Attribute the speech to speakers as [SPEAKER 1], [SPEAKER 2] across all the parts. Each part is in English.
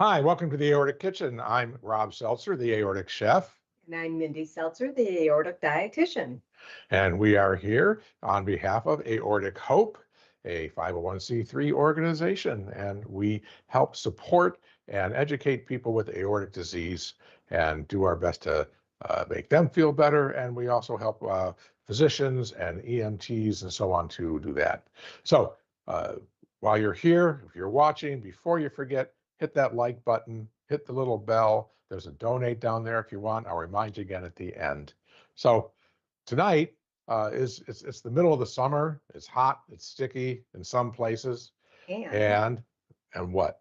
[SPEAKER 1] Hi, welcome to the Aortic Kitchen. I'm Rob Seltzer, the Aortic Chef,
[SPEAKER 2] And I'm Mindy Seltzer, the aortic dietitian.
[SPEAKER 1] and we are here on behalf of Aortic Hope, a 501c3 organization, and we help support and educate people with aortic disease and do our best to make them feel better. And we also help physicians and EMTs and so on to do that. So uh, while you're here, if you're watching, before you forget, hit that like button, hit the little bell. There's a donate down there if you want. I'll remind you again at the end. So tonight it's the middle of the summer. It's hot, it's sticky in some places,
[SPEAKER 2] And
[SPEAKER 1] and what?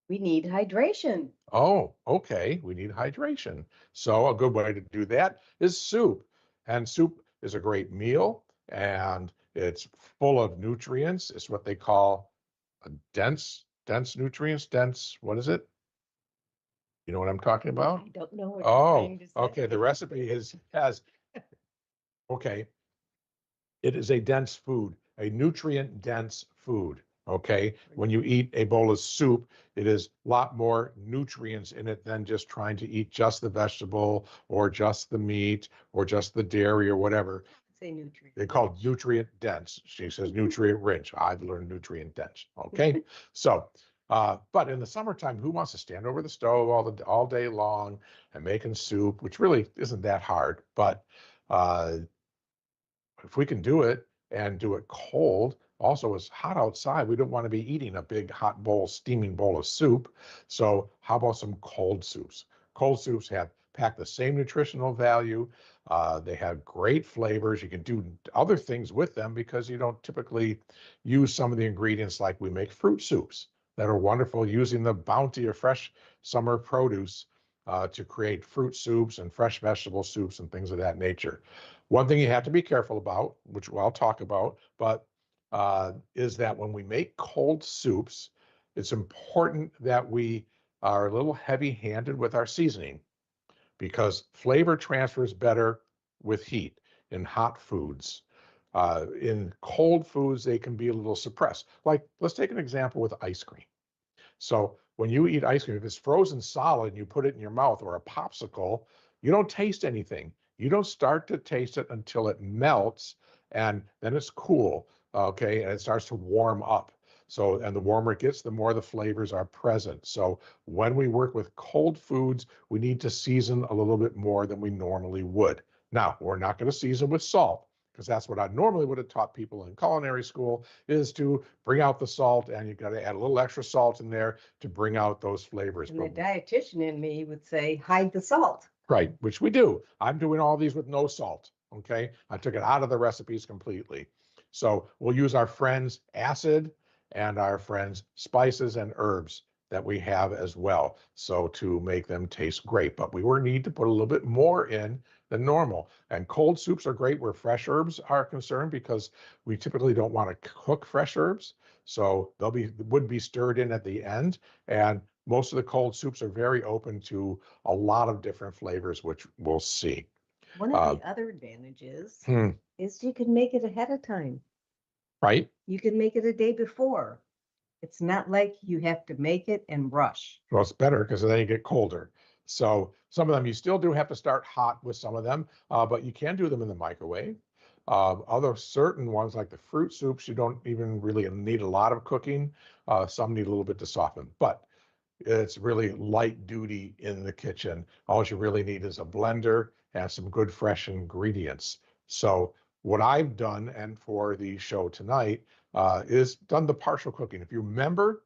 [SPEAKER 2] we need hydration.
[SPEAKER 1] Oh, okay. We need hydration. So a good way to do that is soup. And soup is a great meal and it's full of nutrients. It's what they call a dense nutrients, dense, what is it? You know what I'm talking about?
[SPEAKER 2] I don't know what you're
[SPEAKER 1] Oh,
[SPEAKER 2] trying to
[SPEAKER 1] okay. The
[SPEAKER 2] say.
[SPEAKER 1] recipe has, okay. It is a dense food, a nutrient dense food. Okay. When you eat a bowl of soup, it is a lot more nutrients in it than just trying to eat just the vegetable or just the meat or just the dairy or whatever.
[SPEAKER 2] Say nutrient.
[SPEAKER 1] They call it nutrient dense. She says nutrient rich. I've learned nutrient dense. Okay. So, but in the summertime, who wants to stand over the stove all day long and making soup, which really isn't that hard, but uh, if we can do it and do it cold, also it's hot outside. We don't want to be eating a big hot bowl, steaming bowl of soup. So how about some cold soups? Cold soups pack the same nutritional value. They have great flavors. You can do other things with them because you don't typically use some of the ingredients like we make fruit soups that are wonderful using the bounty of fresh summer produce to create fruit soups and fresh vegetable soups and things of that nature. One thing you have to be careful about, which I'll talk about, but is that when we make cold soups, it's important that we are a little heavy-handed with our seasoning because flavor transfers better with heat in hot foods. In cold foods, they can be a little suppressed. Like, let's take an example with ice cream. So when you eat ice cream, if it's frozen solid and you put it in your mouth or a popsicle, you don't taste anything. You don't start to taste it until it melts and then it's cool, okay, and it starts to warm up. So, and the warmer it gets, the more the flavors are present. So when we work with cold foods, we need to season a little bit more than we normally would. Now, we're not going to season with salt because that's what I normally would have taught people in culinary school is to bring out the salt, and you got to add a little extra salt in there to bring out those flavors.
[SPEAKER 2] And the
[SPEAKER 1] But
[SPEAKER 2] dietitian in me would say, hide the salt.
[SPEAKER 1] right, which we do. I'm doing all these with no salt. Okay, I took it out of the recipes completely. So we'll use our friends acid and our friends spices and herbs that we have as well. So to make them taste great, but we will need to put a little bit more in than normal. And cold soups are great where fresh herbs are concerned because we typically don't want to cook fresh herbs. So would be stirred in at the end. And most of the cold soups are very open to a lot of different flavors, which we'll see.
[SPEAKER 2] One of
[SPEAKER 1] Uh,
[SPEAKER 2] the other advantages
[SPEAKER 1] hmm,
[SPEAKER 2] is you can make it ahead of time.
[SPEAKER 1] right?
[SPEAKER 2] You can make it a day before. It's not like you have to make it and rush.
[SPEAKER 1] Well, it's better because then you get colder. So some of them you still do have to start hot with some of them, but you can do them in the microwave. Other certain ones like the fruit soups, you don't even really need a lot of cooking. Some need a little bit to soften, but it's really light duty in the kitchen. All you really need is a blender and some good fresh ingredients. So what I've done, and for the show tonight, is done the partial cooking. If you remember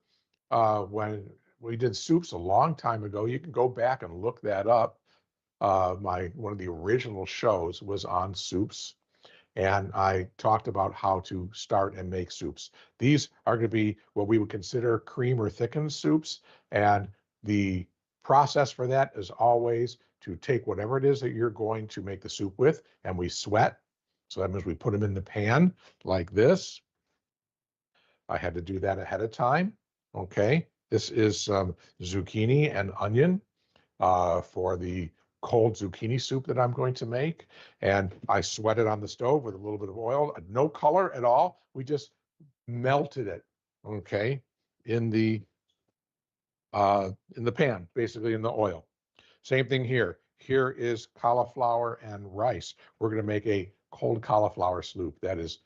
[SPEAKER 1] when we did soups a long time ago, you can go back and look that up. One of the original shows was on soups, and I talked about how to start and make soups. These are going to be what we would consider cream or thickened soups, and the process for that is always to take whatever it is that you're going to make the soup with, and we sweat. So that means we put them in the pan like this. I had to do that ahead of time. Okay, this is zucchini and onion for the cold zucchini soup that I'm going to make. And I sweat it on the stove with a little bit of oil, no color at all. We just melted it, okay, in the in the pan, basically in the oil. Same thing here. Here is cauliflower and rice. We're going to make a cold cauliflower soup. That is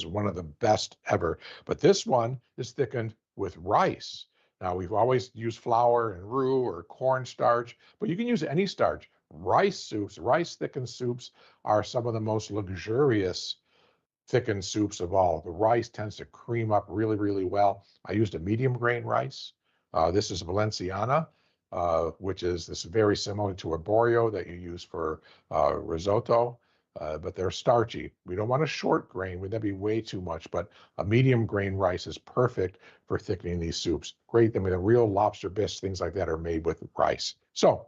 [SPEAKER 1] one of the best ever. But this one is thickened with rice. Now, we've always used flour and roux or cornstarch, but you can use any starch. Rice soups, rice thickened soups are some of the most luxurious thickened soups of all. The rice tends to cream up really, really well. I used a medium grain rice. This is Valenciana, which is this very similar to a Borio that you use for risotto, but they're starchy. We don't want a short grain, that'd be way too much, but a medium grain rice is perfect for thickening these soups. Great, I mean, the real lobster bisques, things like that are made with rice. So,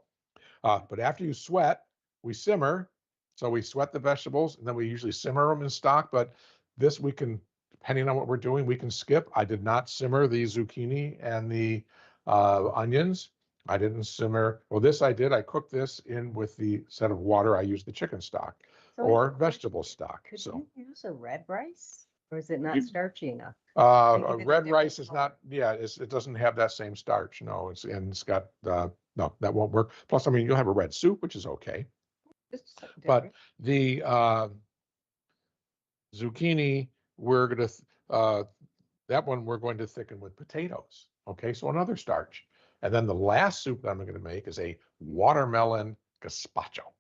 [SPEAKER 1] but after you sweat, we simmer. So we sweat the vegetables and then we usually simmer them in stock. But this we can, depending on what we're doing, we can skip. I did not simmer the zucchini and the onions. I didn't simmer. Well, this I did. I cooked this in with the set of water. I used the chicken stock
[SPEAKER 2] So
[SPEAKER 1] or vegetable stock.
[SPEAKER 2] could
[SPEAKER 1] So
[SPEAKER 2] you use a red rice? Or is it not
[SPEAKER 1] You-
[SPEAKER 2] starchy enough?
[SPEAKER 1] a
[SPEAKER 2] give it a
[SPEAKER 1] red
[SPEAKER 2] different
[SPEAKER 1] rice is
[SPEAKER 2] color.
[SPEAKER 1] not, yeah, it doesn't have that same starch. No, it's got, no, that won't work. Plus, I mean, you'll have a red soup, which is okay.
[SPEAKER 2] Just something
[SPEAKER 1] But
[SPEAKER 2] different.
[SPEAKER 1] the zucchini, we're going to, that one we're going to thicken with potatoes. Okay, so another starch. And then the last soup that I'm going to make is a watermelon gazpacho.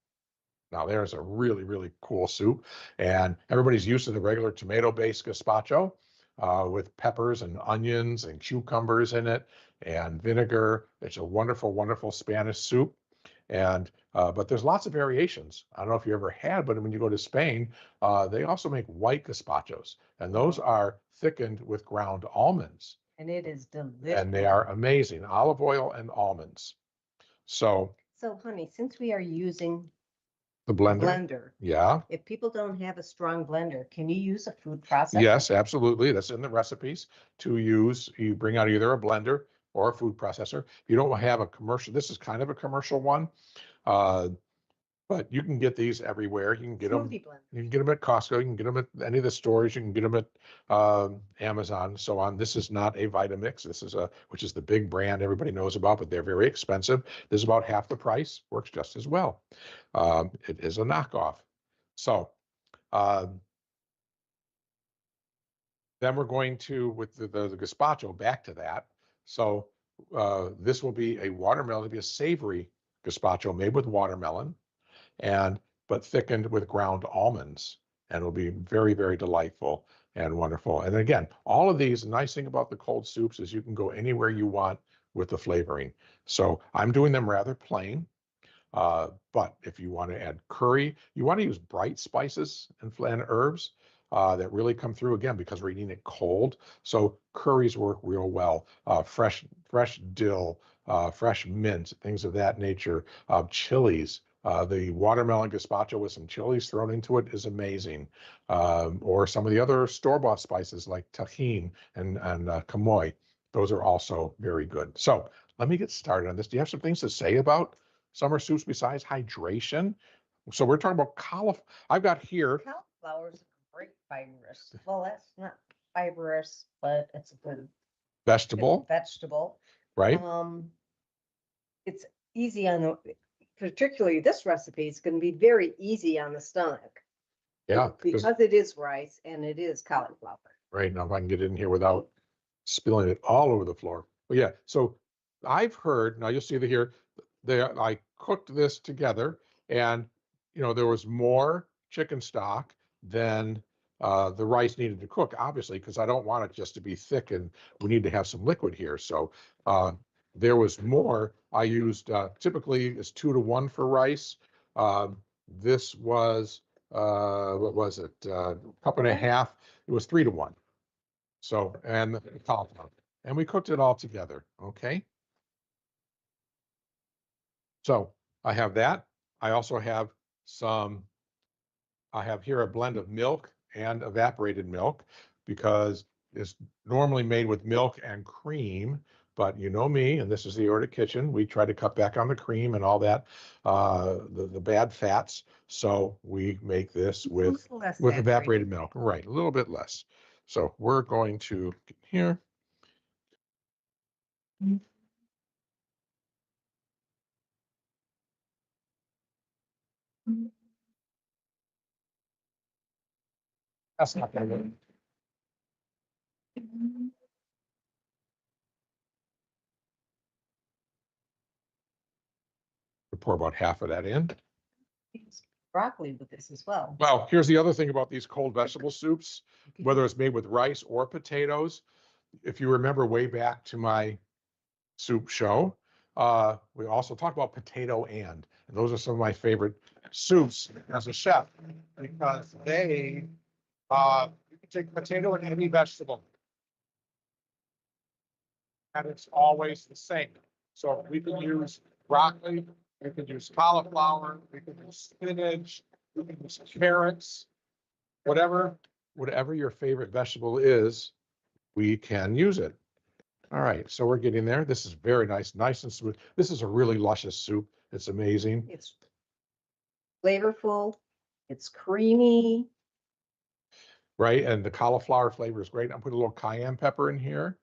[SPEAKER 1] Now there's a really, really cool soup. And everybody's used to the regular tomato-based gazpacho with peppers and onions and cucumbers in it and vinegar. It's a wonderful, wonderful Spanish soup. And but there's lots of variations. I don't know if you ever had, but when you go to Spain, they also make white gazpachos, and those are thickened with ground almonds,
[SPEAKER 2] And it is delicious.
[SPEAKER 1] and they are amazing. Olive oil and almonds. So
[SPEAKER 2] So honey, since we are using
[SPEAKER 1] the
[SPEAKER 2] a
[SPEAKER 1] blender,
[SPEAKER 2] blender,
[SPEAKER 1] yeah,
[SPEAKER 2] if people don't have a strong blender, can you use a food processor?
[SPEAKER 1] yes, absolutely. That's in the recipes to use. You bring out either a blender or a food processor. If you don't have a commercial, this is kind of a commercial one. Uh, But you can get these everywhere. You can get them.
[SPEAKER 2] Smoothie blender.
[SPEAKER 1] You can get them at Costco. You can get them at any of the stores. You can get them at Amazon, so on. This is not a Vitamix. This is which is the big brand everybody knows about, but they're very expensive. This is about half the price. Works just as well. It is a knockoff. So then we're going to with the gazpacho back to that. So this will be a watermelon. It'll be a savory gazpacho made with watermelon and but thickened with ground almonds, and it'll be very, very delightful and wonderful. And again, all of these, the nice thing about the cold soups is you can go anywhere you want with the flavoring. So I'm doing them rather plain. But if you want to add curry, you want to use bright spices and herbs that really come through again because we're eating it cold. So curries work real well. Fresh dill, fresh mint, things of that nature. Chilies. The watermelon gazpacho with some chilies thrown into it is amazing. Or some of the other store-bought spices like tahini and chamoy. Those are also very good. So let me get started on this. Do you have some things to say about summer soups besides hydration? So we're talking about cauliflower. I've got here
[SPEAKER 2] Cauliflower is great fibrous. Well, that's not fibrous, but it's a good
[SPEAKER 1] vegetable,
[SPEAKER 2] vegetable.
[SPEAKER 1] right?
[SPEAKER 2] It's easy on the, particularly this recipe is going to be very easy on the stomach.
[SPEAKER 1] Yeah,
[SPEAKER 2] Because it is rice and it is cauliflower.
[SPEAKER 1] right now if I can get in here without spilling it all over the floor. But yeah, so I've heard, now you'll see that here, I cooked this together and, there was more chicken stock than the rice needed to cook, obviously, because I don't want it just to be thick and we need to have some liquid here. So there was more. I used, typically it's 2-to-1 for rice. This was, what was it? Cup and a half. It was 3-to-1. So, and the cauliflower. And we cooked it all together, okay? So I have that. I also have I have here a blend of milk and evaporated milk because it's normally made with milk and cream, but you know me, and this is the Aortic kitchen. We try to cut back on the cream and all that, the bad fats. So we make this with evaporated milk, right? A little bit less. So we're going to get here. That's not gonna work. We pour about half of that in.
[SPEAKER 2] Broccoli with this as well.
[SPEAKER 1] Well, here's the other thing about these cold vegetable soups, whether it's made with rice or potatoes. If you remember way back to my soup show, we also talked about potato and those are some of my favorite soups as a chef because they, you can take potato and any vegetable and it's always the same. So we can use broccoli, we can use cauliflower, we can use spinach, we can use carrots, whatever your favorite vegetable is, we can use it. All right, so we're getting there. This is very nice, nice and smooth. This is a really luscious soup. It's amazing.
[SPEAKER 2] It's flavorful. It's creamy.
[SPEAKER 1] Right, and the cauliflower flavor is great. I'm putting a little cayenne pepper in here.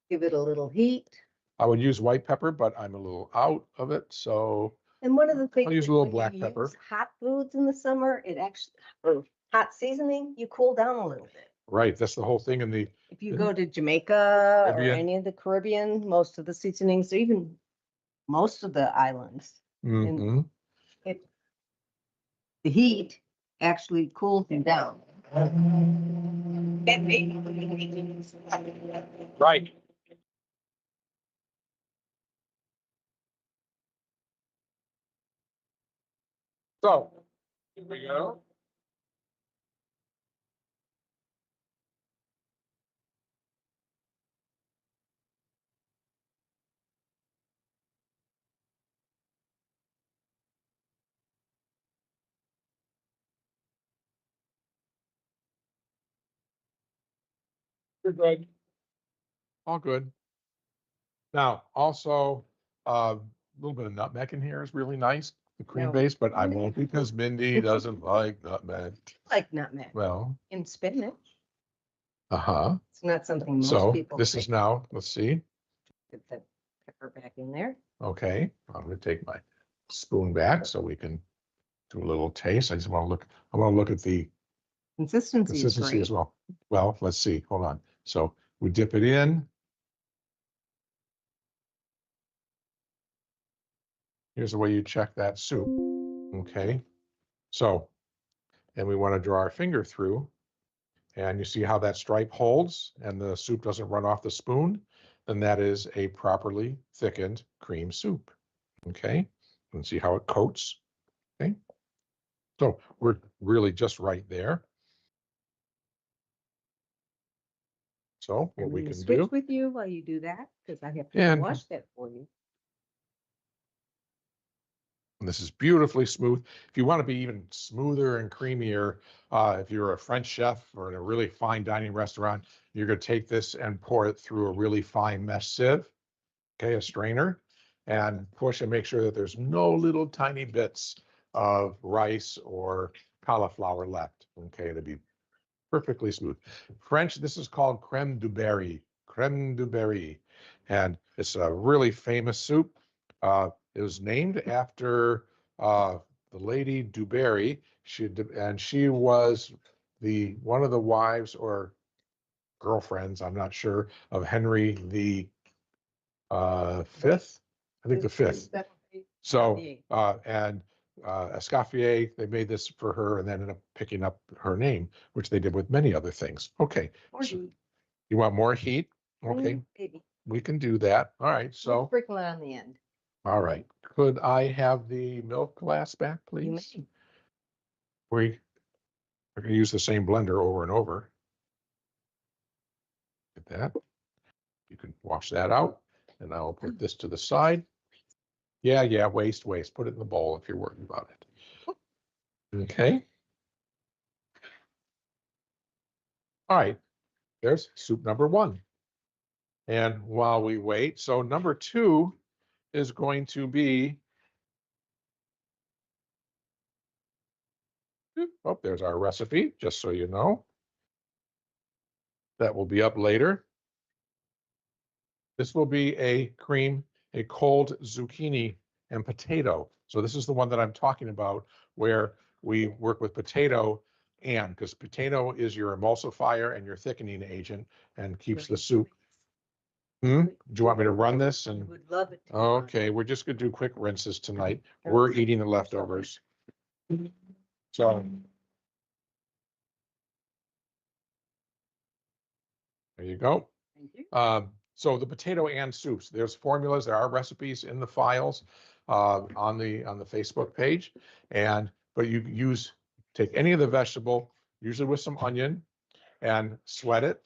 [SPEAKER 2] Give it a little heat.
[SPEAKER 1] I would use white pepper, but I'm a little out of it, so
[SPEAKER 2] And one of the things,
[SPEAKER 1] I'll use a
[SPEAKER 2] that
[SPEAKER 1] little
[SPEAKER 2] when
[SPEAKER 1] black
[SPEAKER 2] you
[SPEAKER 1] pepper.
[SPEAKER 2] use hot foods in the summer, it actually, or hot seasoning, you cool down a little bit.
[SPEAKER 1] Right, that's the whole thing in the
[SPEAKER 2] If you go to Jamaica or
[SPEAKER 1] Caribbean.
[SPEAKER 2] any of the Caribbean, most of the seasonings, or even most of the islands,
[SPEAKER 1] Mhm.
[SPEAKER 2] the heat actually cools them down.
[SPEAKER 1] Right. So, here we go. You're good. All good. Now, also, a little bit of nutmeg in here is really nice, the cream
[SPEAKER 2] No.
[SPEAKER 1] base, but I won't because Mindy doesn't like nutmeg.
[SPEAKER 2] Like nutmeg
[SPEAKER 1] Well,
[SPEAKER 2] in spinach.
[SPEAKER 1] uh-huh.
[SPEAKER 2] It's not something most
[SPEAKER 1] So
[SPEAKER 2] people.
[SPEAKER 1] this is now, let's see.
[SPEAKER 2] Put the pepper back in there.
[SPEAKER 1] Okay, I'm gonna take my spoon back so we can do a little taste. I want to look at the
[SPEAKER 2] Consistency is
[SPEAKER 1] consistency
[SPEAKER 2] great.
[SPEAKER 1] as well. Well, let's see, hold on. So we dip it in. Here's the way you check that soup, okay? So, and we want to draw our finger through, and you see how that stripe holds and the soup doesn't run off the spoon, then that is a properly thickened cream soup, okay? And see how it coats, okay? So we're really just right there. So what
[SPEAKER 2] I'm
[SPEAKER 1] we
[SPEAKER 2] gonna
[SPEAKER 1] can
[SPEAKER 2] switch
[SPEAKER 1] do,
[SPEAKER 2] with you while you do that, because I have to
[SPEAKER 1] and
[SPEAKER 2] wash that for you.
[SPEAKER 1] this is beautifully smooth. If you want to be even smoother and creamier, if you're a French chef or in a really fine dining restaurant, you're going to take this and pour it through a really fine mesh sieve, okay, a strainer, and push and make sure that there's no little tiny bits of rice or cauliflower left, okay, to be perfectly smooth. French, this is called creme du berry, and it's a really famous soup. It was named after the lady du Barry. She was the one of the wives or girlfriends, I'm not sure, of Henry the fifth. I think the fifth. So, and Escoffier, they made this for her and then ended up picking up her name, which they did with many other things. Okay.
[SPEAKER 2] Or
[SPEAKER 1] So
[SPEAKER 2] heat.
[SPEAKER 1] you want more heat? Okay,
[SPEAKER 2] Maybe.
[SPEAKER 1] we can do that. All right. So,
[SPEAKER 2] Sprinkle it on the end.
[SPEAKER 1] all right. Could I have the milk glass back,
[SPEAKER 2] You
[SPEAKER 1] please?
[SPEAKER 2] may.
[SPEAKER 1] We are going to use the same blender over and over. Get that. You can wash that out. And I'll put this to the side. Yeah, waste. Put it in the bowl if you're worried about it. Okay. All right. There's soup number one. And while we wait, so number two is going to be, oh, there's our recipe, just so you know. That will be up later. This will be a cold zucchini and potato. So this is the one that I'm talking about where we work with potato because potato is your emulsifier and your thickening agent and keeps the soup. Do you want me to run this?
[SPEAKER 2] I
[SPEAKER 1] And
[SPEAKER 2] would love it. to be on.
[SPEAKER 1] okay, we're just gonna do quick rinses tonight. We're eating the leftovers. So there you go.
[SPEAKER 2] Thank you.
[SPEAKER 1] So the potato and soups, there's formulas, there are recipes in the files on the Facebook page. But you take any of the vegetable, usually with some onion, and sweat it.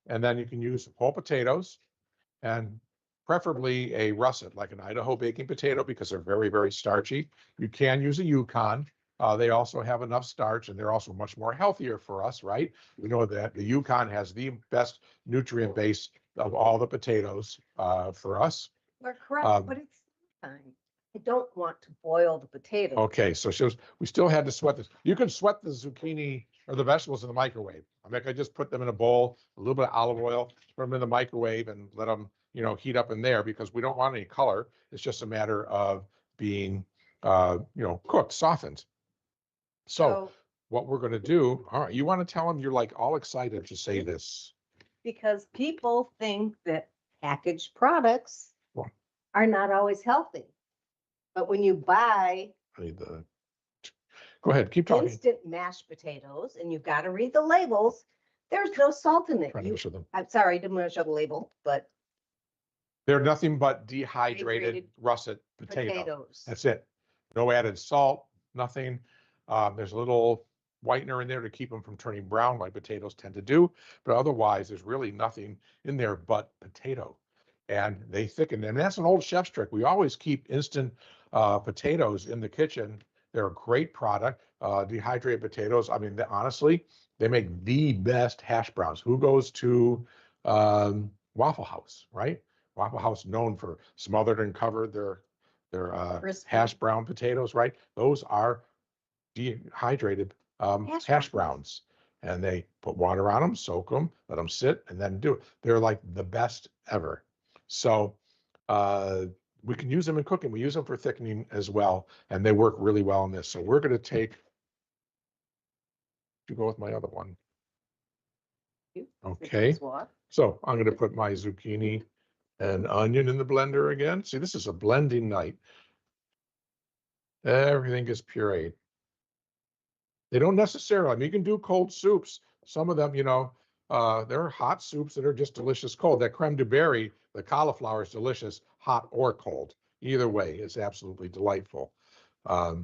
[SPEAKER 1] And then you can use whole potatoes and preferably a russet, like an Idaho baking potato, because they're very, very starchy. You can use a Yukon. They also have enough starch and they're also much more healthier for us, right? We know that the Yukon has the best nutrient base of all the potatoes for us.
[SPEAKER 2] You're correct,
[SPEAKER 1] Um,
[SPEAKER 2] but it's fine. I don't want to boil the potato.
[SPEAKER 1] Okay, so we still had to sweat this. You can sweat the zucchini or the vegetables in the microwave. I mean, I just put them in a bowl, a little bit of olive oil, put them in the microwave and let them, heat up in there because we don't want any color. It's just a matter of being, cooked, softened. So what we're going to do, all right, you want to tell them you're like all excited to say this.
[SPEAKER 2] Because people think that packaged products
[SPEAKER 1] Well,
[SPEAKER 2] are not always healthy. But when you buy
[SPEAKER 1] I need the, go ahead, keep talking.
[SPEAKER 2] instant mashed potatoes and you've got to read the labels, there's no salt in it.
[SPEAKER 1] Trying to measure them.
[SPEAKER 2] I'm sorry, I didn't want to show the label, but
[SPEAKER 1] They're nothing but dehydrated
[SPEAKER 2] Dehydrated
[SPEAKER 1] russet potato.
[SPEAKER 2] potatoes.
[SPEAKER 1] That's it. No added salt, nothing. There's a little whitener in there to keep them from turning brown like potatoes tend to do. But otherwise, there's really nothing in there but potato. And they thicken. And that's an old chef's trick. We always keep instant potatoes in the kitchen. They're a great product. Dehydrated potatoes. I mean, honestly, they make the best hash browns. Who goes to Waffle House, right? Waffle House known for smothered and covered their
[SPEAKER 2] Crispy.
[SPEAKER 1] hash brown potatoes, right? Those are dehydrated hash browns. And they put water on them, soak them, let them sit, and then do it. They're like the best ever. So we can use them in cooking. We use them for thickening as well, and they work really well in this. So we're going to take, to go with my other one. Okay. So I'm going to put my zucchini and onion in the blender again. See, this is a blending night. Everything gets pureed. They don't necessarily, I mean, you can do cold soups. Some of them, there are hot soups that are just delicious cold. That creme de berry, the cauliflower is delicious, hot or cold. Either way, it's absolutely delightful. But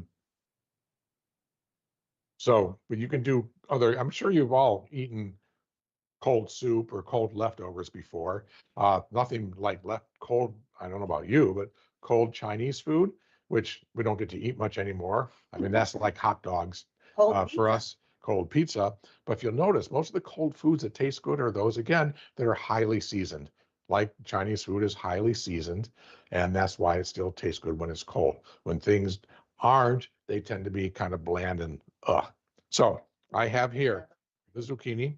[SPEAKER 1] you can do I'm sure you've all eaten cold soup or cold leftovers before. Nothing like cold, I don't know about you, but cold Chinese food, which we don't get to eat much anymore. I mean, that's like hot dogs for us, cold pizza. But if you'll notice, most of the cold foods that taste good are those, again, that are highly seasoned. Like Chinese food is highly seasoned, and that's why it still tastes good when it's cold. When things aren't, they tend to be kind of bland and So I have here the zucchini,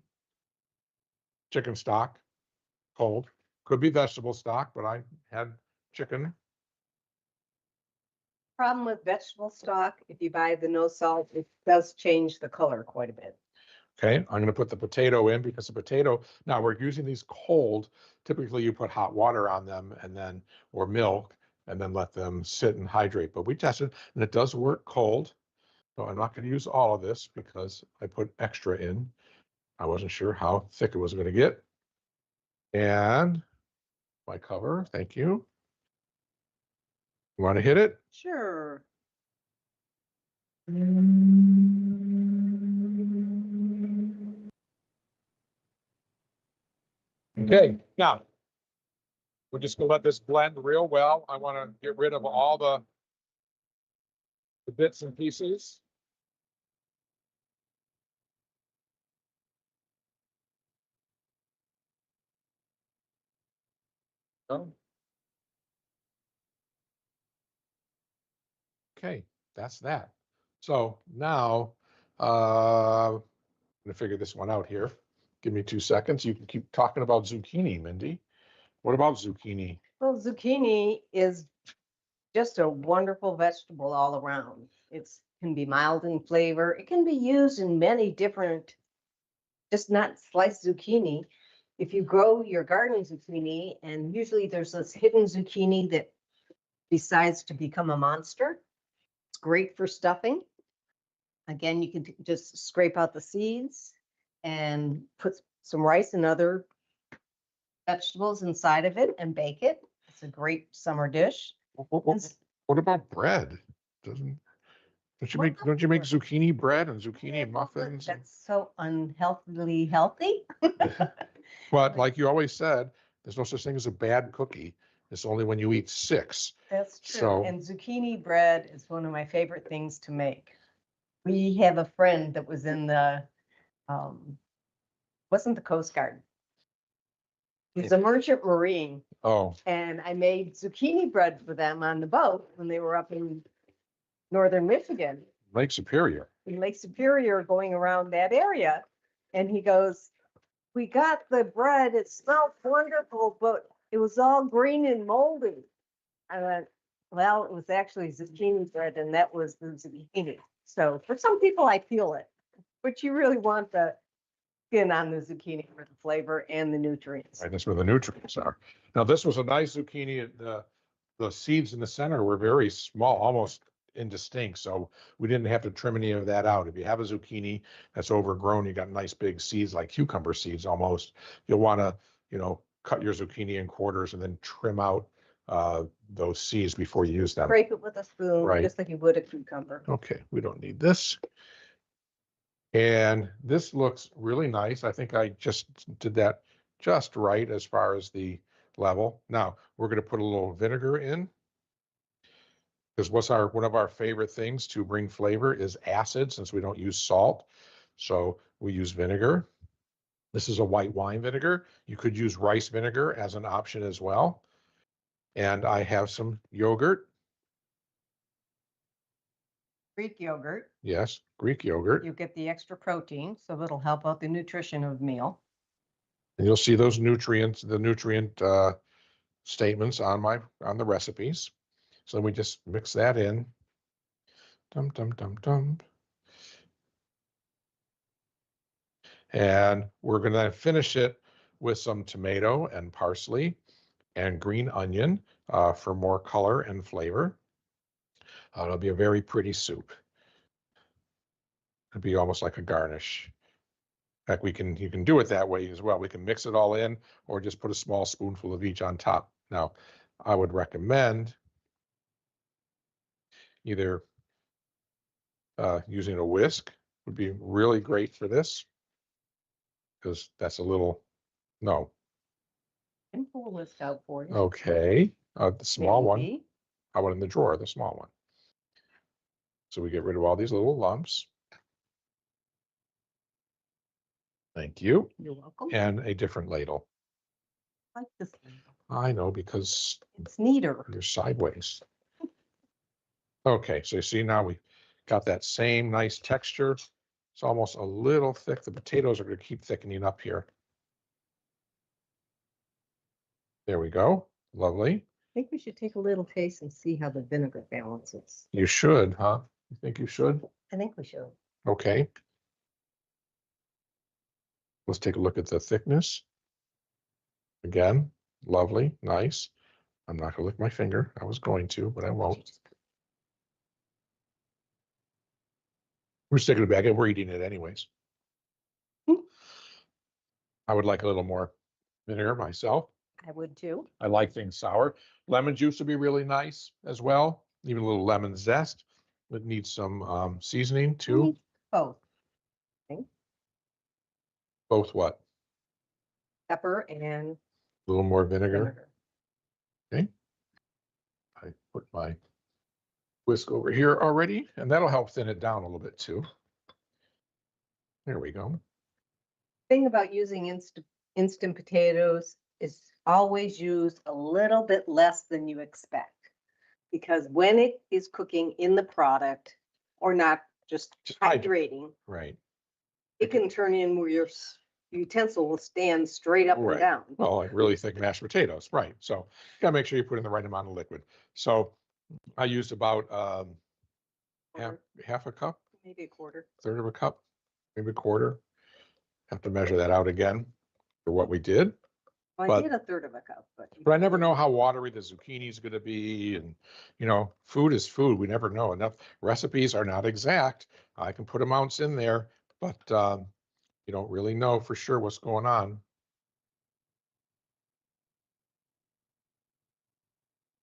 [SPEAKER 1] chicken stock, cold. Could be vegetable stock, but I had chicken.
[SPEAKER 2] Problem with vegetable stock, if you buy the no salt, it does change the color quite a bit.
[SPEAKER 1] Okay, I'm going to put the potato in because the potato, now we're using these cold. Typically you put hot water on them or milk, and then let them sit and hydrate. But we tested and it does work cold. So I'm not going to use all of this because I put extra in. I wasn't sure how thick it was going to get. And my cover, thank you. You want to hit it?
[SPEAKER 2] Sure.
[SPEAKER 1] Okay, now we're just gonna let this blend real well. I want to get rid of all the bits and pieces. Oh. Okay, that's that. So now I'm gonna figure this one out here. Give me 2 seconds. You can keep talking about zucchini, Mindy. What about zucchini?
[SPEAKER 2] Well, zucchini is just a wonderful vegetable all around. It's can be mild in flavor. It can be used in many different, just not sliced zucchini. If you grow your garden zucchini, and usually there's this hidden zucchini that decides to become a monster, it's great for stuffing. Again, you can just scrape out the seeds and put some rice and other vegetables inside of it and bake it. It's a great summer dish.
[SPEAKER 1] What about bread? Don't you make zucchini bread and zucchini muffins?
[SPEAKER 2] That's so unhealthily healthy.
[SPEAKER 1] But like you always said, there's no such thing as a bad cookie. It's only when you eat 6.
[SPEAKER 2] That's true.
[SPEAKER 1] So-
[SPEAKER 2] And zucchini bread is one of my favorite things to make. We have a friend that was in the, wasn't the Coast Guard. He's a merchant marine,
[SPEAKER 1] Oh,
[SPEAKER 2] and I made zucchini bread for them on the boat when they were up in northern Michigan,
[SPEAKER 1] Lake Superior.
[SPEAKER 2] in Lake Superior, going around that area. And he goes, "We got the bread, it smelled wonderful, but it was all green and moldy." I went, "Well, it was actually zucchini bread, and that was the zucchini." So for some people, I feel it, but you really want the skin on the zucchini for the flavor and the nutrients.
[SPEAKER 1] Right, that's where the nutrients are. Now, this was a nice zucchini. The seeds in the center were very small, almost indistinct. So we didn't have to trim any of that out. If you have a zucchini that's overgrown, you got nice big seeds like cucumber seeds almost. You'll want to, cut your zucchini in quarters and then trim out those seeds before you use them.
[SPEAKER 2] Scrape it with a spoon,
[SPEAKER 1] Right.
[SPEAKER 2] just like you would a cucumber.
[SPEAKER 1] Okay, we don't need this. And this looks really nice. I think I just did that just right as far as the level. Now, we're going to put a little vinegar in, because one of our favorite things to bring flavor is acid, since we don't use salt. So we use vinegar. This is a white wine vinegar. You could use rice vinegar as an option as well. And I have some yogurt.
[SPEAKER 2] Greek yogurt,
[SPEAKER 1] Yes, Greek yogurt.
[SPEAKER 2] you get the extra protein, so it'll help out the nutrition of the meal.
[SPEAKER 1] And you'll see those nutrients, the nutrient statements on the recipes. So we just mix that in. Dum, dum, dum, dum. And we're going to finish it with some tomato and parsley and green onion for more color and flavor. It'll be a very pretty soup. It'll be almost like a garnish. In fact, you can do it that way as well. We can mix it all in, or just put a small spoonful of each on top. Now, I would recommend either using a whisk would be really great for this, because that's no.
[SPEAKER 2] I can pull a list out for you.
[SPEAKER 1] Okay, the small one.
[SPEAKER 2] Maybe.
[SPEAKER 1] How about in the drawer, the small one? So we get rid of all these little lumps. Thank you.
[SPEAKER 2] You're welcome.
[SPEAKER 1] And a different ladle.
[SPEAKER 2] I like this one.
[SPEAKER 1] I know, because
[SPEAKER 2] It's neater.
[SPEAKER 1] you're sideways. Okay, so you see now we got that same nice texture. It's almost a little thick. The potatoes are going to keep thickening up here. There we go. Lovely.
[SPEAKER 2] I think we should take a little taste and see how the vinegar balances.
[SPEAKER 1] You should, huh? You think you should?
[SPEAKER 2] I think we should.
[SPEAKER 1] Okay. Let's take a look at the thickness. Again, lovely, nice. I'm not gonna lick my finger. I was going to, but I won't. We're sticking it back and we're eating it anyways. I would like a little more vinegar myself.
[SPEAKER 2] I would too.
[SPEAKER 1] I like things sour. Lemon juice would be really nice as well. Even a little lemon zest. It needs some seasoning too.
[SPEAKER 2] Both
[SPEAKER 1] Both what?
[SPEAKER 2] pepper and
[SPEAKER 1] A little more vinegar.
[SPEAKER 2] vinegar.
[SPEAKER 1] I put my whisk over here already, and that'll help thin it down a little bit too. There we go.
[SPEAKER 2] Thing about using instant potatoes is always use a little bit less than you expect. Because when it is cooking in the product, or not just hydrating,
[SPEAKER 1] Right.
[SPEAKER 2] it can turn in where your utensil will stand straight up
[SPEAKER 1] Right.
[SPEAKER 2] and down.
[SPEAKER 1] Well, like really thick mashed potatoes, right? So you gotta make sure you put in the right amount of liquid. So I used about half a cup,
[SPEAKER 2] Maybe a quarter.
[SPEAKER 1] third of a cup, maybe a quarter. Have to measure that out again for what we did.
[SPEAKER 2] Well, I
[SPEAKER 1] But-
[SPEAKER 2] did a third of a cup, but.
[SPEAKER 1] But I never know how watery the zucchini is going to be. And, food is food. We never know. Enough recipes are not exact. I can put amounts in there, but you don't really know for sure what's going on.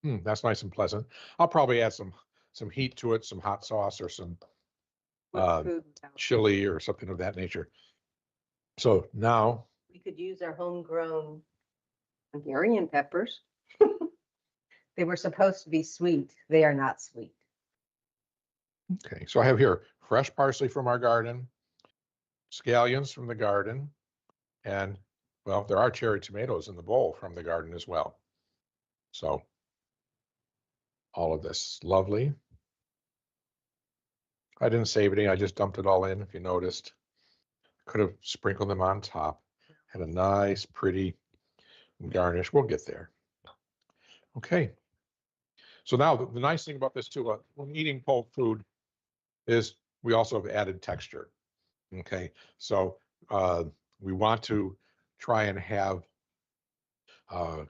[SPEAKER 1] That's nice and pleasant. I'll probably add some heat to it, some hot sauce or some
[SPEAKER 2] What's food without-
[SPEAKER 1] chili or something of that nature. So now,
[SPEAKER 2] We could use our homegrown Hungarian peppers. They were supposed to be sweet. They are not sweet.
[SPEAKER 1] okay, so I have here fresh parsley from our garden, scallions from the garden, and well, there are cherry tomatoes in the bowl from the garden as well. So all of this lovely. I didn't save any. I just dumped it all in. If you noticed, could have sprinkled them on top. Had a nice, pretty garnish. We'll get there. Okay. So now the nice thing about this too, when eating cold food, is we also have added texture. Okay. So we want to try and have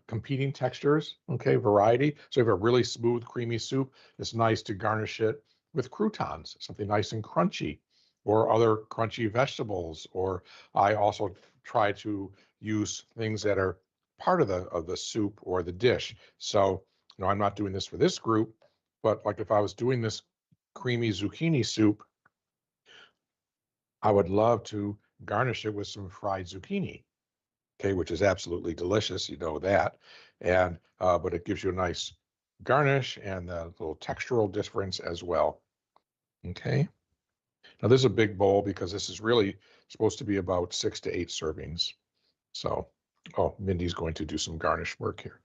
[SPEAKER 1] competing textures, okay, variety. So if you have a really smooth, creamy soup, it's nice to garnish it with croutons, something nice and crunchy, or other crunchy vegetables. Or I also try to use things that are part of the soup or the dish. So, I'm not doing this for this group, but like if I was doing this creamy zucchini soup, I would love to garnish it with some fried zucchini. Okay, which is absolutely delicious, that, and but it gives you a nice garnish and a little textural difference as well. Okay, now this is a big bowl because this is really supposed to be about 6 to 8 servings. So, Mindy's going to do some garnish work here.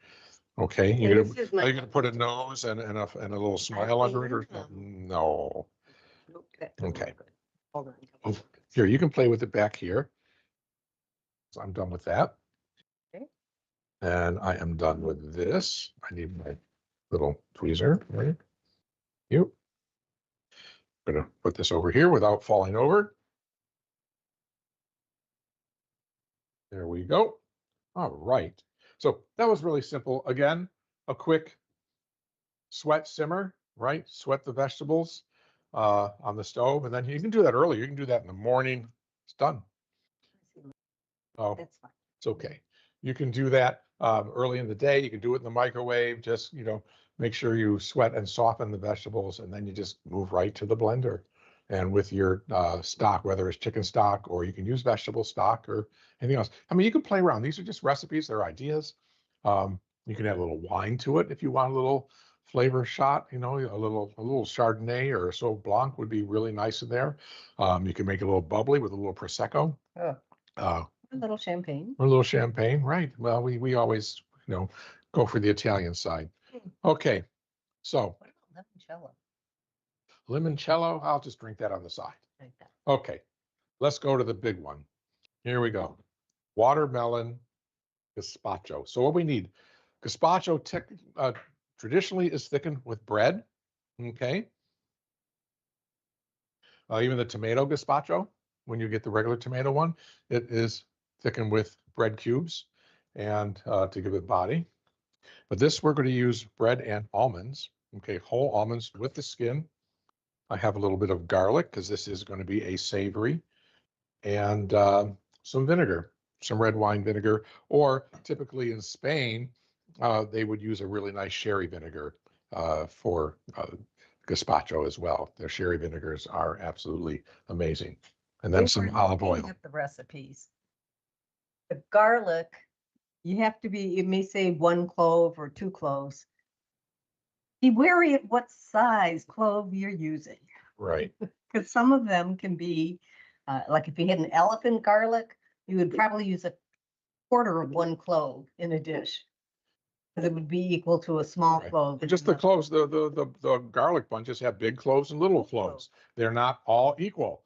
[SPEAKER 1] Okay,
[SPEAKER 2] And
[SPEAKER 1] you're
[SPEAKER 2] this is
[SPEAKER 1] gonna,
[SPEAKER 2] my-
[SPEAKER 1] are you gonna put a nose and a little smile under it, or no?
[SPEAKER 2] Nope, that doesn't
[SPEAKER 1] Okay.
[SPEAKER 2] look good. Hold on.
[SPEAKER 1] Oh, here, you can play with it back here. So I'm done with that.
[SPEAKER 2] Okay.
[SPEAKER 1] And I am done with this. I need my little tweezer, right? I'm gonna put this over here without falling over. There we go. All right. So that was really simple. Again, a quick sweat simmer, right? Sweat the vegetables on the stove. And then you can do that earlier. You can do that in the morning. It's done. Oh,
[SPEAKER 2] That's fine.
[SPEAKER 1] it's okay. You can do that early in the day. You can do it in the microwave. Just, make sure you sweat and soften the vegetables, and then you just move right to the blender. And with your stock, whether it's chicken stock or you can use vegetable stock or anything else. I mean, you can play around. These are just recipes. They're ideas. You can add a little wine to it if you want a little flavor shot. A little Chardonnay or Sauv Blanc would be really nice in there. You can make it a little bubbly with a little Prosecco.
[SPEAKER 2] Oh,
[SPEAKER 1] Uh,
[SPEAKER 2] a little champagne.
[SPEAKER 1] or a little champagne, right? Well, we always, go for the Italian side. Okay, so
[SPEAKER 2] What about limoncello?
[SPEAKER 1] limoncello, I'll just drink that on the side.
[SPEAKER 2] Like that.
[SPEAKER 1] Okay, let's go to the big one. Here we go. Watermelon gazpacho. So what we need, gazpacho traditionally is thickened with bread. Okay. Even the tomato gazpacho, when you get the regular tomato one, it is thickened with bread cubes and to give it body. But this, we're going to use bread and almonds. Okay, whole almonds with the skin. I have a little bit of garlic because this is going to be a savory, and some vinegar, some red wine vinegar, or typically in Spain, they would use a really nice sherry vinegar for gazpacho as well. Their sherry vinegars are absolutely amazing. And then some olive oil.
[SPEAKER 2] Looking at the recipes. The garlic, you have to be, it may say 1 clove or 2 cloves. Be wary of what size clove you're using,
[SPEAKER 1] Right.
[SPEAKER 2] because some of them can be, like if you had an elephant garlic, you would probably use a quarter of 1 clove in a dish. Because it would be equal to a small
[SPEAKER 1] Right.
[SPEAKER 2] clove.
[SPEAKER 1] And just the cloves, the garlic bunches have big cloves and little cloves. They're not all equal.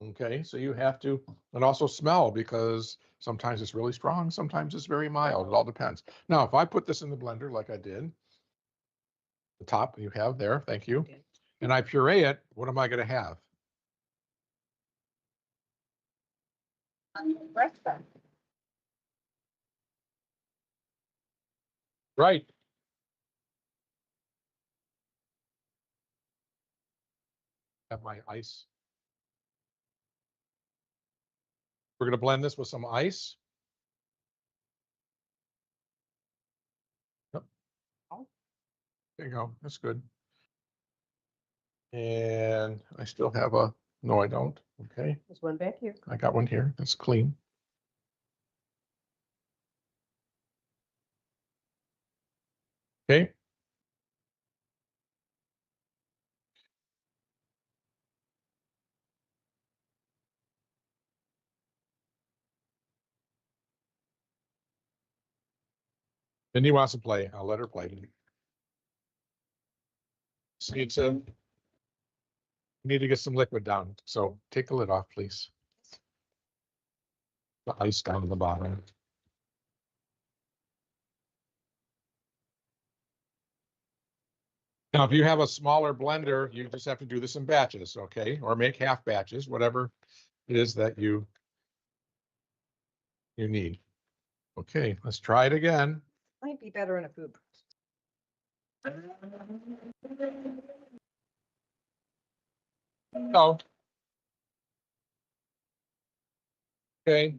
[SPEAKER 1] Okay, so you have to, and also smell, because sometimes it's really strong, sometimes it's very mild. It all depends. Now, if I put this in the blender like I did, the top you have there, thank you. and I puree it, what am I gonna have? Right. Have my ice. We're gonna blend this with some ice. Yep. There you go. That's good. And I still have no, I don't. Okay.
[SPEAKER 2] There's one back here.
[SPEAKER 1] I got one here. That's clean. Okay. Mindy wants to play. I'll let her play. Need to get some liquid down. So take the lid off, please. The ice down to the bottom. Now, if you have a smaller blender, you just have to do this in batches, okay? Or make half batches, whatever it is that you need. Okay, let's try it again.
[SPEAKER 2] Might be better in a food.
[SPEAKER 1] No. Okay.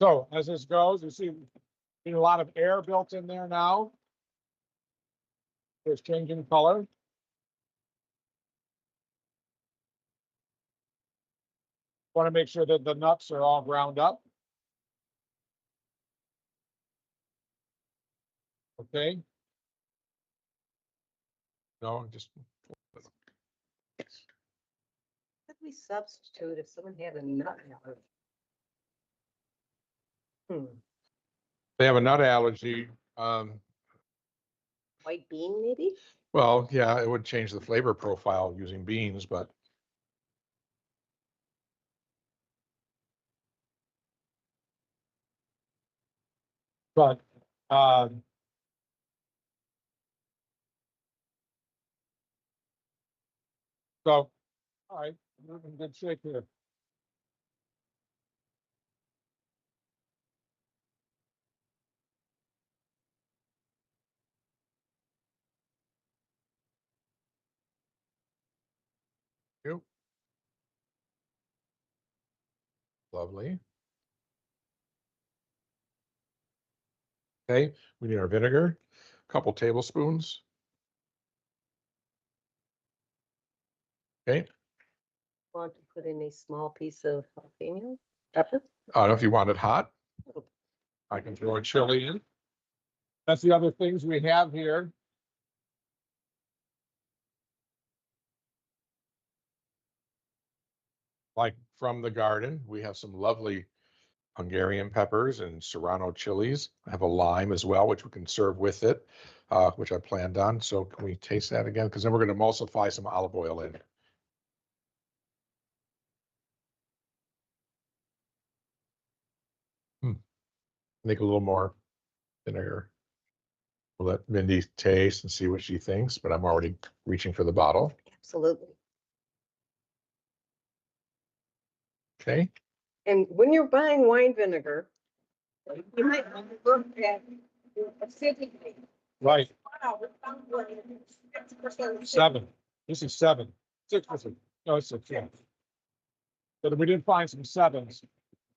[SPEAKER 1] So as this goes, you see a lot of air built in there now. It's changing color. Want to make sure that the nuts are all ground up. Okay. No, just
[SPEAKER 2] Could we substitute if someone had a nut allergy?
[SPEAKER 1] they have a nut allergy.
[SPEAKER 2] White bean, maybe?
[SPEAKER 1] Well, yeah, it would change the flavor profile using beans, but but so all right, we're in good shape here. Yep. Lovely. Okay, we need our vinegar, a couple tablespoons. Okay.
[SPEAKER 2] Want to put in a small piece of jalapeno pepper?
[SPEAKER 1] I don't know if you want it hot. I can throw a chili in. That's the other things we have here. Like from the garden, we have some lovely Hungarian peppers and Serrano chilies. I have a lime as well, which we can serve with it, which I planned on. So can we taste that again? Because then we're going to emulsify some olive oil in. Make a little more vinegar. We'll let Mindy taste and see what she thinks, but I'm already reaching for the bottle.
[SPEAKER 2] Absolutely.
[SPEAKER 1] Okay.
[SPEAKER 2] And when you're buying wine vinegar, you might want to look at the acidity.
[SPEAKER 1] Right.
[SPEAKER 2] Wow,
[SPEAKER 1] 7. This is 7. 6%. No, it's 6. Yeah. So we did find some 7s.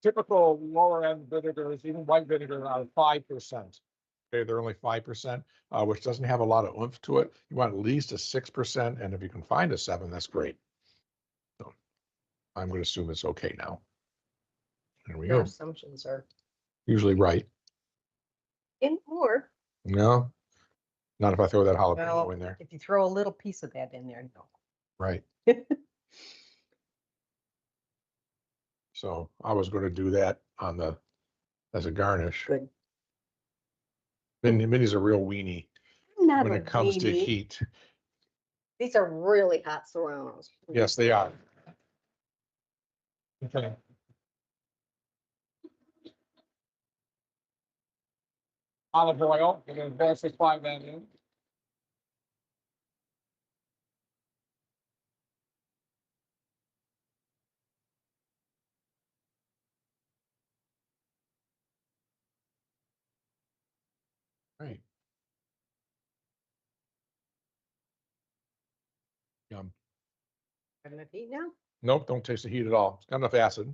[SPEAKER 1] Typical lower end vinegars, even white vinegar, are 5%. Okay, they're only 5%, which doesn't have a lot of oomph to it. You want at least a 6%, and if you can find a 7, that's great. So I'm going to assume it's okay now. There we
[SPEAKER 2] Your
[SPEAKER 1] go.
[SPEAKER 2] assumptions are
[SPEAKER 1] Usually right.
[SPEAKER 2] in more.
[SPEAKER 1] No, not if I throw that jalapeno
[SPEAKER 2] Well,
[SPEAKER 1] in there.
[SPEAKER 2] if you throw a little piece of that in there, no.
[SPEAKER 1] Right. So I was going to do that on as a garnish.
[SPEAKER 2] Good.
[SPEAKER 1] Minnie's a real weenie.
[SPEAKER 2] Not
[SPEAKER 1] when
[SPEAKER 2] a
[SPEAKER 1] it comes to
[SPEAKER 2] weenie.
[SPEAKER 1] heat.
[SPEAKER 2] These are really hot serranos.
[SPEAKER 1] Yes, they are. Okay. Olive oil, we're going to supply that in. Right. Yum.
[SPEAKER 2] Got enough heat now?
[SPEAKER 1] Nope, don't taste the heat at all. It's got enough acid.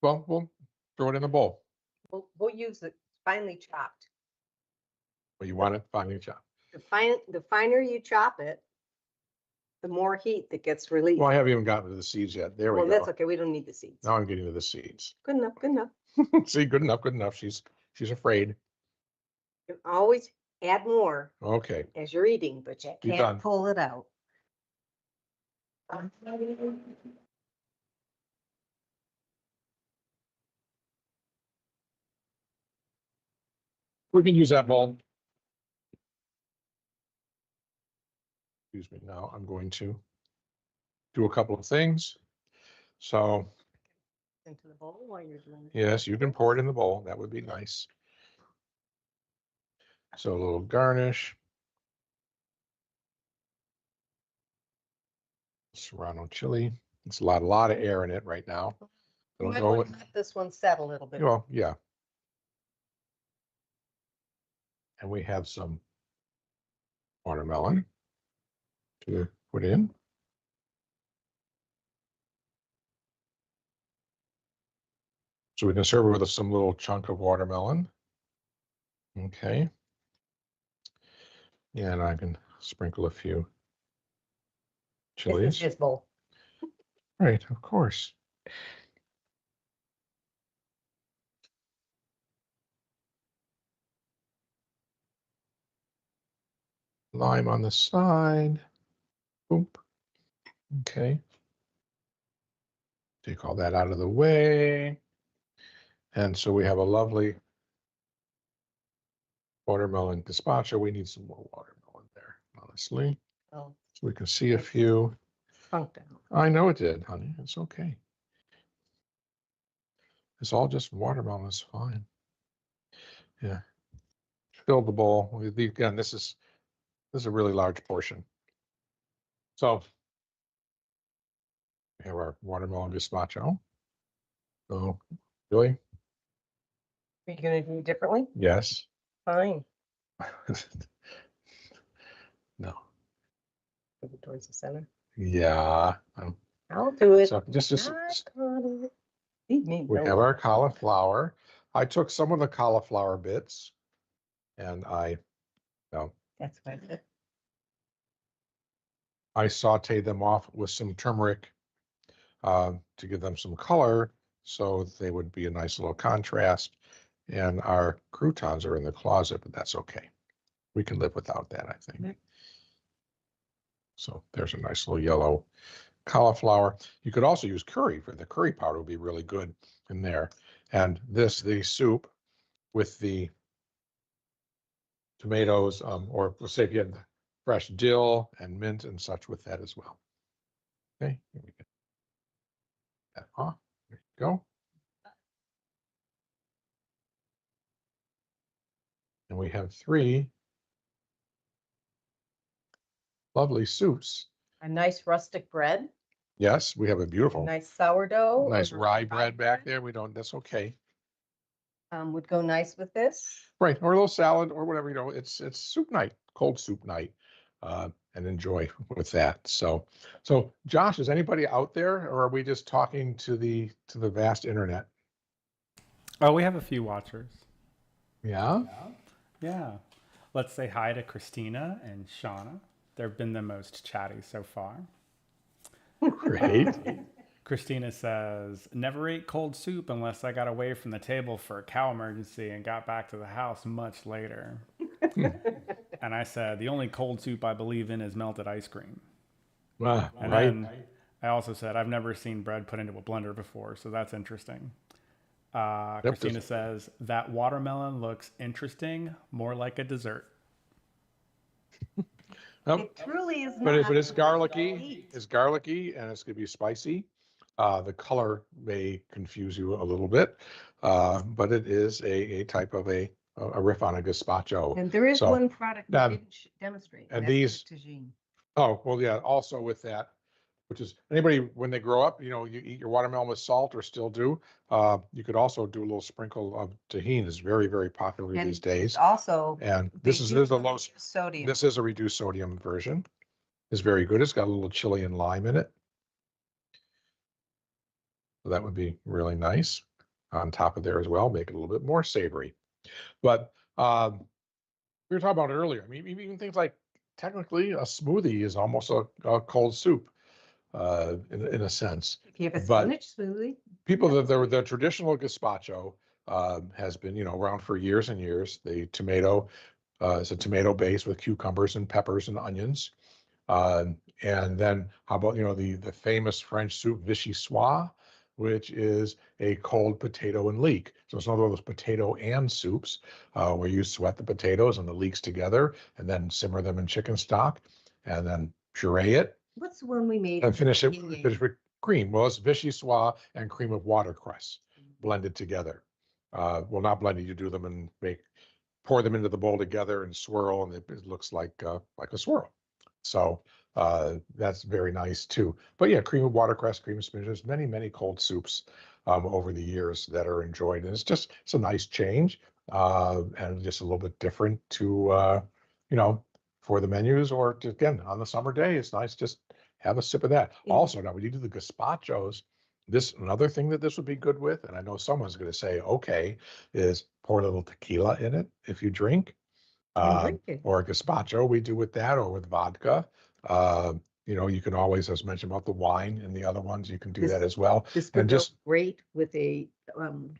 [SPEAKER 1] Well, we'll throw it in the bowl.
[SPEAKER 2] We'll use it finely chopped.
[SPEAKER 1] But you want it finely chopped.
[SPEAKER 2] The finer you chop it, the more heat that gets released.
[SPEAKER 1] Well, I haven't even gotten to the seeds yet. There we
[SPEAKER 2] Well,
[SPEAKER 1] go.
[SPEAKER 2] that's okay. We don't need the seeds.
[SPEAKER 1] Now I'm getting to the seeds.
[SPEAKER 2] Good enough. Good enough.
[SPEAKER 1] See, good enough, good enough. She's afraid.
[SPEAKER 2] You can always add more
[SPEAKER 1] Okay.
[SPEAKER 2] as you're eating, but you
[SPEAKER 1] Be
[SPEAKER 2] can't
[SPEAKER 1] done.
[SPEAKER 2] pull it out.
[SPEAKER 1] We can use that bowl. Excuse me. Now I'm going to do a couple of things. So
[SPEAKER 2] Into the bowl while you're doing it.
[SPEAKER 1] yes, you can pour it in the bowl. That would be nice. So a little garnish. Serrano chili. It's a lot of air in it right now.
[SPEAKER 2] You
[SPEAKER 1] Don't
[SPEAKER 2] might
[SPEAKER 1] know
[SPEAKER 2] want to
[SPEAKER 1] what.
[SPEAKER 2] let this one set a little bit.
[SPEAKER 1] Well, yeah. And we have some watermelon to put in. So we can serve it with some little chunk of watermelon. Okay. And I can sprinkle a few
[SPEAKER 2] This is
[SPEAKER 1] chilies.
[SPEAKER 2] his bowl.
[SPEAKER 1] Right, of course. Lime on the side. Boop. Okay. Take all that out of the way. And so we have a lovely watermelon gazpacho. We need some more watermelon there, honestly.
[SPEAKER 2] Oh,
[SPEAKER 1] So we can see a few.
[SPEAKER 2] shrunk down.
[SPEAKER 1] I know it did, honey. It's okay. It's all just watermelon. It's fine. Yeah. Fill the bowl. Again, this is a really large portion. So we have our watermelon gazpacho. So, really?
[SPEAKER 2] Are you going to do it differently?
[SPEAKER 1] Yes.
[SPEAKER 2] Fine.
[SPEAKER 1] No.
[SPEAKER 2] Move it towards the center.
[SPEAKER 1] Yeah.
[SPEAKER 2] I'll do it.
[SPEAKER 1] So just
[SPEAKER 2] Leave me
[SPEAKER 1] we have
[SPEAKER 2] alone.
[SPEAKER 1] our cauliflower. I took some of the cauliflower bits and I
[SPEAKER 2] That's what I said.
[SPEAKER 1] sauteed them off with some turmeric to give them some color so they would be a nice little contrast. And our croutons are in the closet, but that's okay. We can live without that, I think.
[SPEAKER 2] Okay.
[SPEAKER 1] So there's a nice little yellow cauliflower. You could also use curry for the curry powder would be really good in there. And the soup with the tomatoes, or let's say if you had fresh dill and mint and such with that as well. Okay, here we get that off. There you go. And we have 3 lovely soups.
[SPEAKER 2] A nice rustic bread.
[SPEAKER 1] Yes, we have a beautiful,
[SPEAKER 2] Nice sourdough.
[SPEAKER 1] nice
[SPEAKER 2] or
[SPEAKER 1] rye bread back there. That's okay.
[SPEAKER 2] Would go nice with this.
[SPEAKER 1] Right, or a little salad or whatever, it's soup night, cold soup night, and enjoy with that. So Josh, is anybody out there or are we just talking to the vast internet?
[SPEAKER 3] Oh, we have a few watchers.
[SPEAKER 1] Yeah.
[SPEAKER 3] Yeah. Let's say hi to Christina and Shauna. They've been the most chatty so far.
[SPEAKER 1] Great.
[SPEAKER 3] Christina says, never ate cold soup unless I got away from the table for a cow emergency and got back to the house much later. And I said, the only cold soup I believe in is melted ice cream. And
[SPEAKER 1] Right.
[SPEAKER 3] then I also said, I've never seen bread put into a blender before, so that's interesting.
[SPEAKER 1] Yep,
[SPEAKER 3] Christina says that watermelon looks interesting, more like a dessert.
[SPEAKER 1] Yep.
[SPEAKER 2] It truly is
[SPEAKER 1] But
[SPEAKER 2] not.
[SPEAKER 1] it's garlicky.
[SPEAKER 2] Eat.
[SPEAKER 1] It's garlicky, and it's going to be spicy. The color may confuse you a little bit, but it is a type of a riff on a gazpacho.
[SPEAKER 2] And there is
[SPEAKER 1] So,
[SPEAKER 2] one product we
[SPEAKER 1] um,
[SPEAKER 2] didn't demonstrate.
[SPEAKER 1] and
[SPEAKER 2] that's the
[SPEAKER 1] these-
[SPEAKER 2] tagine.
[SPEAKER 1] Oh, well, yeah. Also with that, which is anybody when they grow up, you eat your watermelon with salt or still do. You could also do a little sprinkle of tahini. Is very, very popular
[SPEAKER 2] And
[SPEAKER 1] these
[SPEAKER 2] it's
[SPEAKER 1] days.
[SPEAKER 2] also,
[SPEAKER 1] And
[SPEAKER 2] they
[SPEAKER 1] this is
[SPEAKER 2] use
[SPEAKER 1] a low.
[SPEAKER 2] sodium.
[SPEAKER 1] This is a reduced sodium version. It's very good. It's got a little chili and lime in it. So that would be really nice on top of there as well, make it a little bit more savory. But we were talking about it earlier. I mean, even things like technically a smoothie is almost a cold soup in a sense.
[SPEAKER 2] If you have a
[SPEAKER 1] But
[SPEAKER 2] spinach smoothie,
[SPEAKER 1] people that the traditional gazpacho has been around for years and years. The tomato is a tomato base with cucumbers and peppers and onions. And then how about the famous French soup vichyssoise, which is a cold potato and leek. So it's one of those potato and soups where you sweat the potatoes and the leeks together and then simmer them in chicken stock and then puree it
[SPEAKER 2] what's the one we made?
[SPEAKER 1] and finish it
[SPEAKER 2] Yin yang.
[SPEAKER 1] finish with cream. Well, it's vichyssoise and cream of watercress blended together. Well, not blended. You do them and pour them into the bowl together and swirl, and it looks like a swirl. So that's very nice too. But yeah, cream of watercress, cream of spinach. There's many cold soups over the years that are enjoyed, and it's a nice change and just a little bit different to for the menus or again on the summer day. It's nice just have a sip of that.
[SPEAKER 2] Yeah.
[SPEAKER 1] Also, now when you do the gazpachos, this another thing that this would be good with, and I know someone's going to say, okay, is pour a little tequila in it if you drink.
[SPEAKER 2] And drink it.
[SPEAKER 1] Or gazpacho, we do with that, or with vodka. You can always, as mentioned about the wine and the other ones, you can do that as well.
[SPEAKER 2] This
[SPEAKER 1] And
[SPEAKER 2] would go
[SPEAKER 1] just
[SPEAKER 2] great with a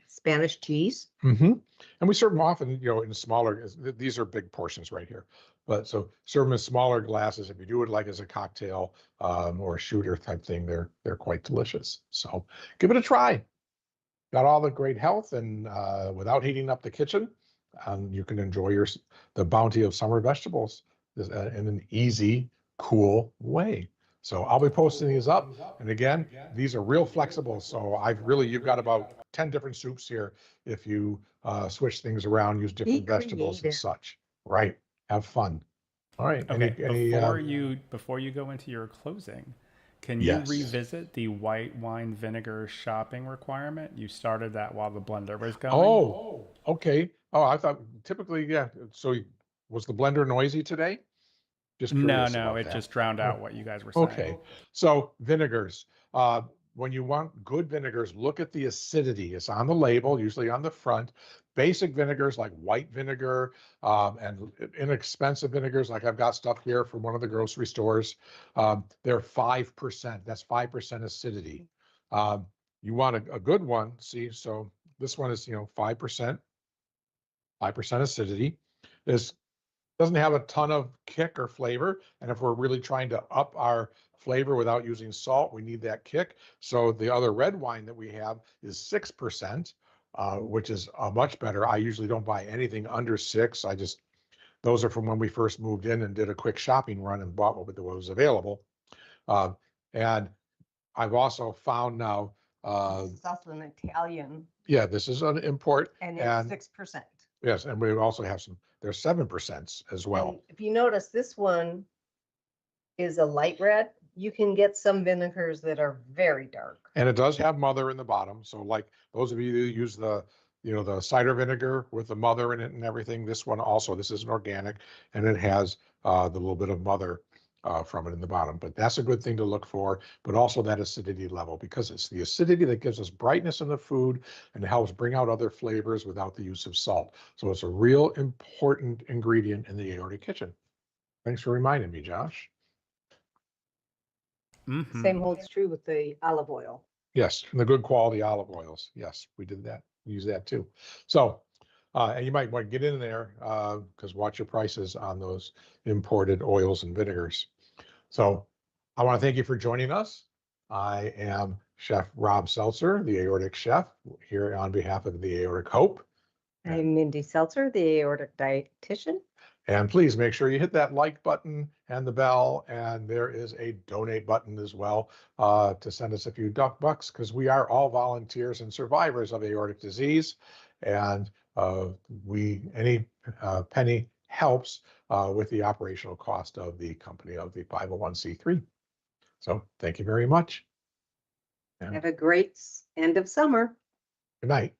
[SPEAKER 2] Spanish cheese.
[SPEAKER 1] and we serve them often, in smaller. These are big portions right here, but so serve them in smaller glasses. If you do it like as a cocktail or a shooter type thing, they're quite delicious. So give it a try. Got all the great health and without heating up the kitchen. You can enjoy the bounty of summer vegetables in an easy, cool way. So I'll be posting these up. And again, these are real flexible. So you've got about 10 different soups here if you switch things around, use different vegetables and
[SPEAKER 2] creative.
[SPEAKER 1] such. Right. Have fun. All right.
[SPEAKER 3] Okay,
[SPEAKER 1] Any
[SPEAKER 3] before you go into your closing, can
[SPEAKER 1] Yes.
[SPEAKER 3] you revisit the white wine vinegar shopping requirement? You started that while the blender was going.
[SPEAKER 1] Oh, okay. Oh, I thought typically, yeah. So was the blender noisy today? Just
[SPEAKER 3] No,
[SPEAKER 1] curious about
[SPEAKER 3] it
[SPEAKER 1] that.
[SPEAKER 3] just drowned out what you guys were saying.
[SPEAKER 1] Okay, so vinegars. When you want good vinegars, look at the acidity. It's on the label, usually on the front. Basic vinegars like white vinegar and inexpensive vinegars, like I've got stuff here from one of the grocery stores. They're 5%. That's 5% acidity. You want a good one. See, so this one is 5%, 5% acidity. This doesn't have a ton of kick or flavor. And if we're really trying to up our flavor without using salt, we need that kick. So the other red wine that we have is 6%, which is much better. I usually don't buy anything under 6. Those are from when we first moved in and did a quick shopping run and bought what was available. And I've also found now,
[SPEAKER 2] This is also an Italian,
[SPEAKER 1] yeah, this is an import.
[SPEAKER 2] and it's 6%.
[SPEAKER 1] Yes, and we also have there's 7% as well.
[SPEAKER 2] And if you notice, this one is a light red. You can get some vinegars that are very dark.
[SPEAKER 1] And it does have mother in the bottom. So like those of you who use the cider vinegar with the mother in it and everything, this one also, this is an organic, and it has the little bit of mother from it in the bottom. But that's a good thing to look for, but also that acidity level, because it's the acidity that gives us brightness in the food and helps bring out other flavors without the use of salt. So it's a real important ingredient in the Aortic kitchen. Thanks for reminding me, Josh.
[SPEAKER 3] Mhm.
[SPEAKER 2] Same holds true with the olive oil.
[SPEAKER 1] Yes, and the good quality olive oils. Yes, we did that. We use that too. So, and you might want to get in there because watch your prices on those imported oils and vinegars. So I want to thank you for joining us. I am Chef Rob Seltzer, the Aortic Chef, here on behalf of the Aortic Hope.
[SPEAKER 2] I'm Mindy Seltzer, the aortic dietitian.
[SPEAKER 1] And please make sure you hit that like button and the bell, and there is a donate button as well to send us a few bucks, because we are all volunteers and survivors of aortic disease, and any penny helps with the operational cost of the company, of the 501c3. So thank you very much. And
[SPEAKER 2] Have a great end of summer.
[SPEAKER 1] good night.